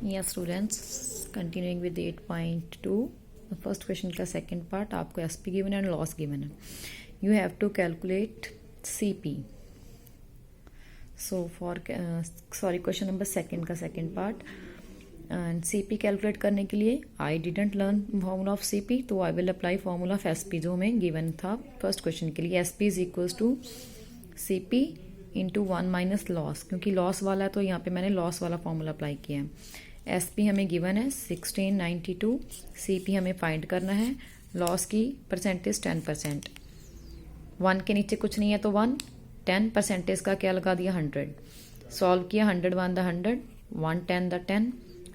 Yes students, continuing with 8.2, the first question का second part आपको SP given है and loss given है. You have to calculate CP. So for question number second का second part and CP calculate करने के लिए I didn't learn formula of CP, तो I will apply formula of SP जो हमें given था first question के लिए. SP is equals to CP into 1 minus loss, क्योंकि लॉस वाला है तो यहाँ पे मैंने लॉस वाला फॉर्मूला अप्लाई किया है. एसपी हमें गिवन है 1692, सीपी हमें फाइंड करना है, लॉस की परसेंटेज 10%. 1 के नीचे कुछ नहीं है तो 1, 10 परसेंटेज का क्या लगा दिया 100. सॉल्व किया 100 1 द 100, 1 10 द 10,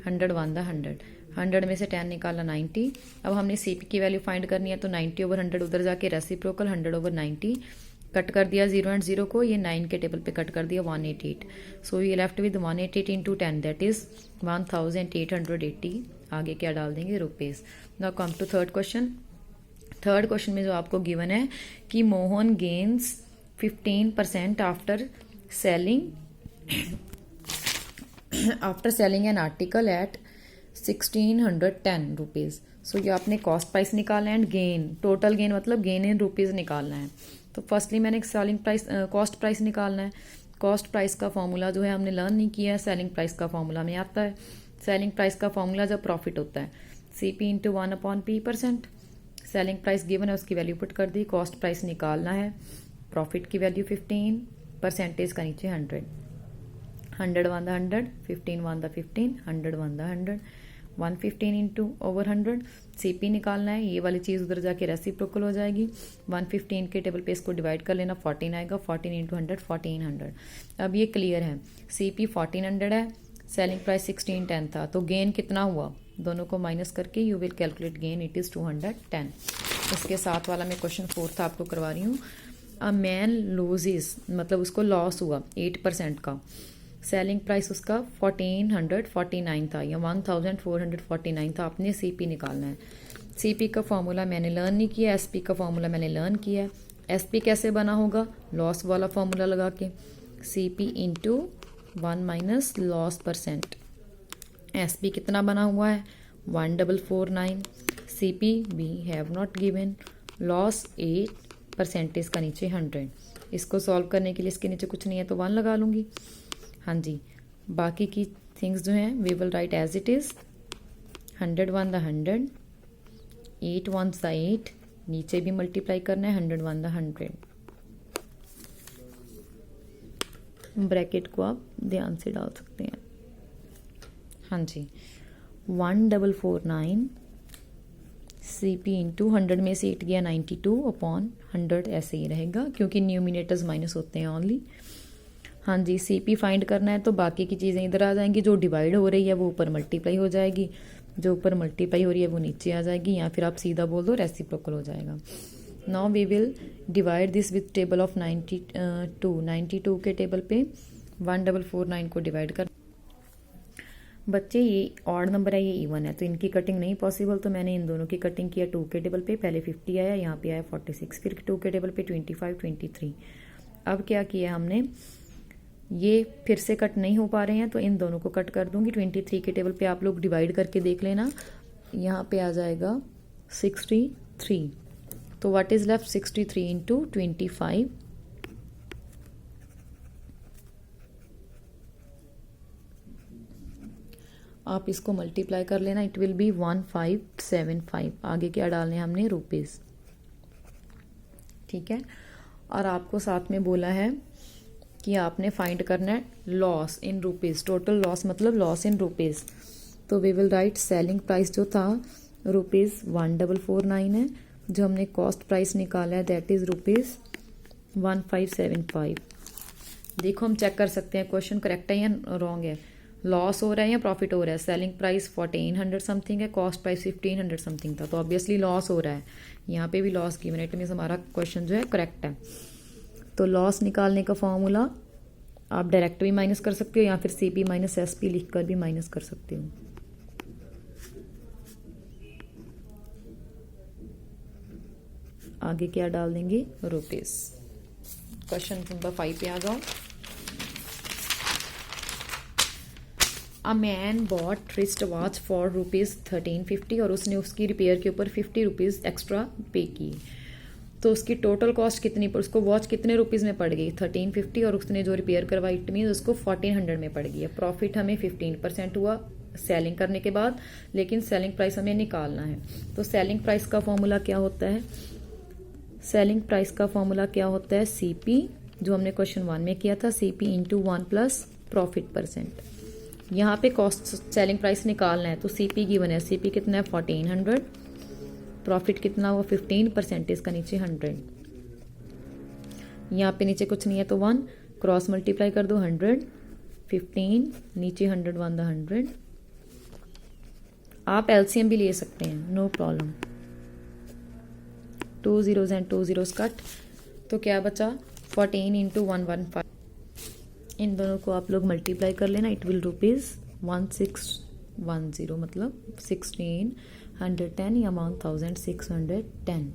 100 1 द 100, 100 में से 10 निकाला 90. अब हमने सीपी की वैल्यू फाइंड करनी है तो 90/100 उधर जाके रेसिप्रोकल 100/90 कट कर दिया 0 एंड 0 को, ये 9 के टेबल पे कट कर दिया 188. सो ये left with 188 into 10 that is 1880. आगे क्या डाल देंगे rupees. Now come to third question. Third question में जो आपको गिवन है कि Mohan gains 15% after selling an article at 1610 rupees. So ये आपने कॉस्ट प्राइस निकालना है एंड गेन, टोटल गेन मतलब गेन इन रुपीज निकालना है. तो फर्स्टली मैंने सेलिंग प्राइस कॉस्ट प्राइस निकालना है. कॉस्ट प्राइस का फॉर्मूला जो है हमने लर्न नहीं किया है, सेलिंग प्राइस का फॉर्मूला हमें आता है. सेलिंग प्राइस का फॉर्मूला जब प्रॉफिट होता है CP into 1/P%. Selling price given है उसकी वैल्यू पुट कर दी, कॉस्ट प्राइस निकालना है, प्रॉफिट की वैल्यू 15, परसेंटेज का नीचे 100, 100 1 the 100, 15 1 the 15, 100 1 the 100, 115 into over 100. CP निकालना है, ये वाली चीज़ उधर जाके रेसिप्रोकल हो जाएगी. 115 के टेबल पे इसको डिवाइड कर लेना, 14 आएगा, 14 इंटू 100 1400. अब ये क्लियर है, CP 1400 है, सेलिंग प्राइस 1610 था, तो गेन कितना हुआ दोनों को माइनस करके you will calculate gain, it is 210. इसके साथ वाला मैं क्वेश्चन 4 आपको करवा रही हूँ. अ मैन लूजेस मतलब उसको लॉस हुआ 8% का, सेलिंग प्राइस उसका 1449 था या 1449 था. आपने CP निकालना है. CP का फॉर्मूला मैंने लर्न नहीं किया, SP का फॉर्मूला मैंने लर्न किया है. SP कैसे बना होगा, लॉस वाला फॉर्मूला लगा के, CP into 1 minus loss percent. SP कितना बना हुआ है 1449, CP we have not given, loss 8, percentage का नीचे 100. इसको सॉल्व करने के लिए इसके नीचे कुछ नहीं है तो 1 लगा लूँगी. हाँ जी, बाकी की थिंग्स जो हैं we will write as it is. 100 1 the 100, 8 1 the 8, नीचे भी मल्टीप्लाई करना है 100 1 द 100. ब्रैकेट को आप ध्यान से डाल सकते हैं. हाँ जी, 1449 CP इंटू 100 में से 8 गया 92/100 ऐसे ही रहेगा क्योंकि न्यूमिनेटर्स माइनस होते हैं ओनली. हाँ जी, CP फाइंड करना है तो बाकी की चीज़ें इधर आ जाएंगी, जो डिवाइड हो रही है वो ऊपर मल्टीप्लाई हो जाएगी, जो ऊपर मल्टीप्लाई हो रही है वो नीचे आ जाएगी, या फिर आप सीधा बोल दो रेसिप्रोकल हो जाएगा. Now we will divide this with table of 92 के टेबल पे 1449 को डिवाइड कर. बच्चे ये ऑड नंबर है, ये इवन है तो इनकी कटिंग नहीं पॉसिबल, तो मैंने इन दोनों की कटिंग किया 2 के टेबल पे. पहले 50 आया, यहाँ पे आया 46, फिर 2 के टेबल पे 25 23. अब क्या किया हमने, ये फिर से कट नहीं हो पा रहे हैं तो इन दोनों को कट कर दूंगी. 23 के टेबल पे आप लोग डिवाइड करके देख लेना, यहाँ पे आ जाएगा 63. तो व्हाट इज लेफ्ट 63 इंटू 25. आप इसको मल्टीप्लाई कर लेना, इट विल बी 1575. आगे क्या डालने हैं हमने रुपीज. ठीक है, और आपको साथ में बोला है कि आपने फाइंड करना है loss in rupees, total loss मतलब लॉस इन रुपीज़. तो we will write selling price जो था रुपीज़ 1449 है, जो हमने कॉस्ट प्राइस निकाला है दैट इज़ रुपीज़ 1575. देखो हम चेक कर सकते हैं क्वेश्चन करेक्ट है या रॉन्ग है, लॉस हो रहा है या प्रॉफिट हो रहा है. सेलिंग प्राइस 1400 समथिंग है, कॉस्ट प्राइस 1500 समथिंग था, तो ऑब्वियसली लॉस हो रहा है. यहाँ पे भी लॉस गिवन है, इट मीन्स हमारा क्वेश्चन जो है करेक्ट है. तो लॉस निकालने का फॉर्मूला आप डायरेक्ट भी माइनस कर सकते हो या फिर CP माइनस SP लिखकर भी माइनस कर सकते हो. आगे क्या डाल देंगे रुपीज. क्वेश्चन नंबर 5 पे आ जाओ. A man bot wrist watch for ₹1350 और उसने उसकी रिपेयर के ऊपर ₹50 एक्स्ट्रा पे किए। तो उसकी टोटल कॉस्ट कितनी, उसको वॉच कितने रुपीज़ में पड़ गई 1350 और उसने जो रिपेयर करवाई इट मीन उसको 1400 में पड़ गई है। प्रॉफिट हमें 15% हुआ सेलिंग करने के बाद, लेकिन सेलिंग प्राइस हमें निकालना है। तो सेलिंग प्राइस का फॉर्मूला क्या होता है, सेलिंग प्राइस का फॉर्मूला क्या होता है, सीपी, जो हमने क्वेश्चन 1 में किया था, CP into 1 plus profit percent. यहाँ पे कॉस्ट सेलिंग प्राइस निकालना है तो सीपी गिवन है, सीपी कितना है 1400, प्रॉफिट कितना हुआ 15%, इसका नीचे 100, यहाँ पे नीचे कुछ नहीं है तो 1 क्रॉस मल्टीप्लाई कर दो 100 15 नीचे 100 1 100। आप एलसीएम भी ले सकते हैं, no problem. 2 zeros and 2 zeros cut, तो क्या बचा 14 इंटू 115। इन दोनों को आप लोग मल्टीप्लाई कर लेना, इट विल ₹1610 मतलब 1610 या 1610।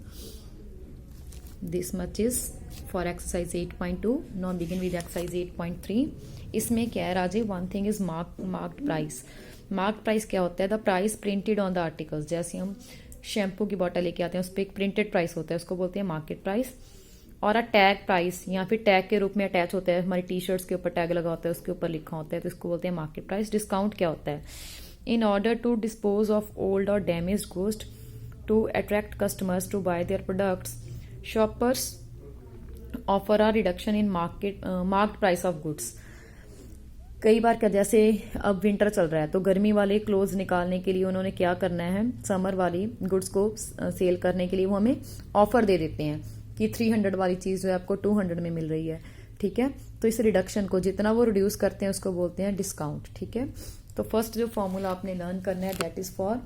This much is for exercise 8.2। Now begin with exercise 8.3। इसमें क्या है Raje, one thing is marked price. Marked price क्या होता है, the price printed on the articles. जैसे हम शैम्पू की बॉटल लेके आते हैं उस पर एक प्रिंटेड प्राइस होता है, उसको बोलते हैं मार्केट प्राइस। और अ टैग प्राइस या फिर टैग के रूप में अटैच होता है, हमारी टी शर्ट्स के ऊपर टैग लगा होता है, उसके ऊपर लिखा होता है, तो इसको बोलते हैं मार्केट प्राइस। डिस्काउंट क्या होता है, in order to dispose of old or damage goods to attract customers to buy their products, shoppers offer a reduction in marked price of goods. कई बार क्या, जैसे अब विंटर चल रहा है तो गर्मी वाले क्लोथ्स निकालने के लिए उन्होंने क्या करना है, समर वाली गुड्स को सेल करने के लिए वो हमें ऑफर दे देते हैं कि 300 वाली चीज जो है आपको 200 में मिल रही है, ठीक है। तो इस रिडक्शन को जितना वो रिड्यूस करते हैं उसको बोलते हैं डिस्काउंट, ठीक है। तो फर्स्ट जो फॉर्मूला आपने लर्न करना है that is for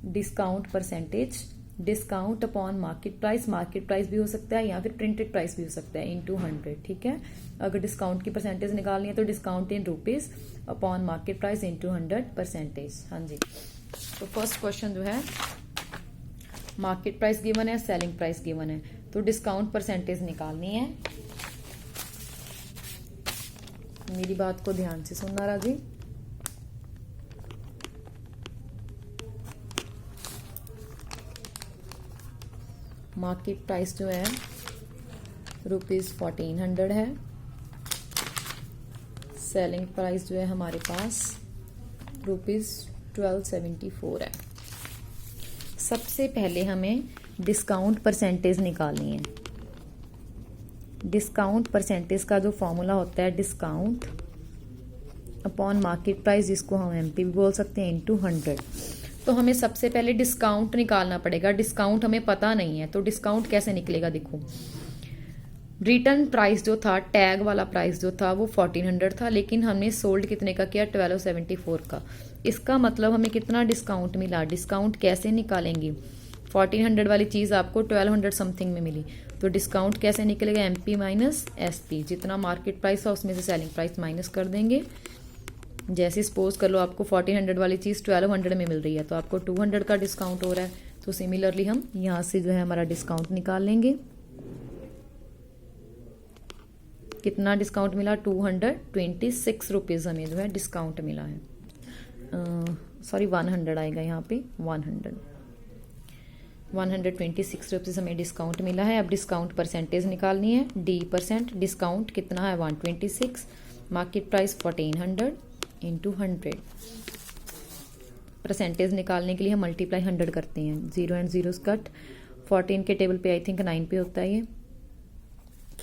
discount percentage, discount upon market price. Market price भी हो सकता है या फिर प्रिंटेड प्राइस भी हो सकता है इनटू 100, ठीक है। अगर डिस्काउंट की परसेंटेज निकालनी है तो discount in rupees upon market price into 100%। हाँ जी, तो फर्स्ट क्वेश्चन जो है मार्केट प्राइस गिवन है, सेलिंग प्राइस गिवन है, तो डिस्काउंट परसेंटेज निकालनी है। मेरी बात को ध्यान से सुनना राजी। मार्केट प्राइस जो है ₹1400 है, सेलिंग प्राइस जो है हमारे पास ₹1274 है। सबसे पहले हमें डिस्काउंट परसेंटेज निकालनी है। डिस्काउंट परसेंटेज का जो फॉर्मूला होता है डिस्काउंट अपॉन मार्केट प्राइस, जिसको हम एमपी भी बोल सकते हैं, इनटू 100। तो हमें सबसे पहले डिस्काउंट निकालना पड़ेगा। डिस्काउंट हमें पता नहीं है तो डिस्काउंट कैसे निकलेगा, देखो रिटर्न प्राइस जो था, टैग वाला प्राइस जो था वो 1400 था, लेकिन हमने सोल्ड कितने का किया 1274 का। इसका मतलब हमें कितना डिस्काउंट मिला, डिस्काउंट कैसे निकालेंगे, 1400 वाली चीज आपको 1200 समथिंग में मिली, तो डिस्काउंट कैसे निकलेगा, एमपी माइनस एसपी, जितना मार्केट प्राइस था उसमें से सेलिंग प्राइस माइनस कर देंगे। जैसे सपोज कर लो आपको 1400 वाली चीज 1200 में मिल रही है तो आपको 200 का डिस्काउंट हो रहा है, तो सिमिलरली हम यहां से जो है हमारा डिस्काउंट निकाल लेंगे। कितना डिस्काउंट मिला, 226 रुपीज हमें जो है डिस्काउंट मिला है। सॉरी 100 आएगा यहाँ पे, 126 रुपीज हमें डिस्काउंट मिला है। अब डिस्काउंट परसेंटेज निकालनी है, डी परसेंट। डिस्काउंट कितना है 126, मार्केट प्राइस 1400 इंटू 100। परसेंटेज निकालने के लिए हम मल्टीप्लाई 100 करते हैं, 0 एंड 0 कट। 14 के टेबल पे आई थिंक 9 पे होता है ये,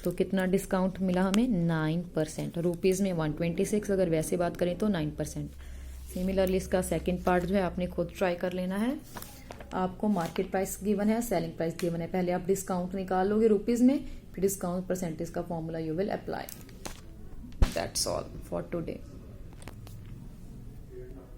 तो कितना डिस्काउंट मिला हमें 9%। रुपीज़ में 126, अगर वैसे बात करें तो 9%। सिमिलरली इसका सेकंड पार्ट जो है आपने खुद ट्राई कर लेना है। आपको मार्केट प्राइस गिवन है, सेलिंग प्राइस गिवन है, पहले आप डिस्काउंट निकाल लोगे रुपीज़ में, फिर डिस्काउंट परसेंटेज का formula you will apply. That's all for today.